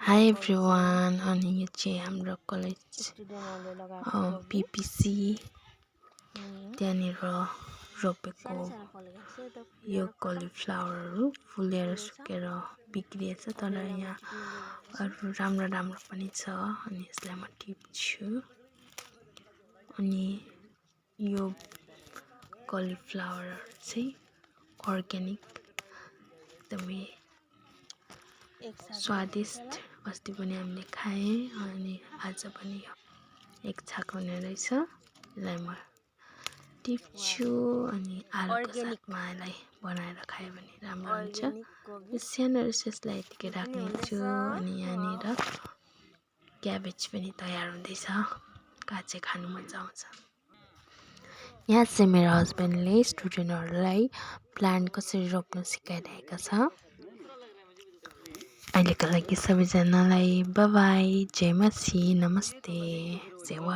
high everyone अनि यो चाहिँ हाम्रो कलेज पिपिसी त्यहाँनिर रोपेको यो कलिफ्लावरहरू फुलेर सुकेर बिग्रिएछ तर यहाँ अरू राम्रो राम्रो पनि छ अनि यसलाई म टिप्छु अनि यो कलिफ्लावर चाहिँ अर्ग्यानिक एकदमै स्वादिष्ट अस्ति पनि हामीले खाएँ अनि आज पनि एक छाक हुने रहेछ यसलाई म टिप्छु अनि आलुको साथमा यसलाई बनाएर खायो भने राम्रो हुन्छ यो सानो यसलाई यतिकै राख्नेछु अनि यहाँनिर क्याबेज पनि तयार हुँदैछ काँचै खानु मजा आउँछ यहाँ चाहिँ मेरो हस्बेन्डले स्टुडेन्टहरूलाई प्लान्ट कसरी रोप्न सिकाइरहेका छ अहिलेको लागि सबैजनालाई बाई बाई जय मसी नमस्ते सेवा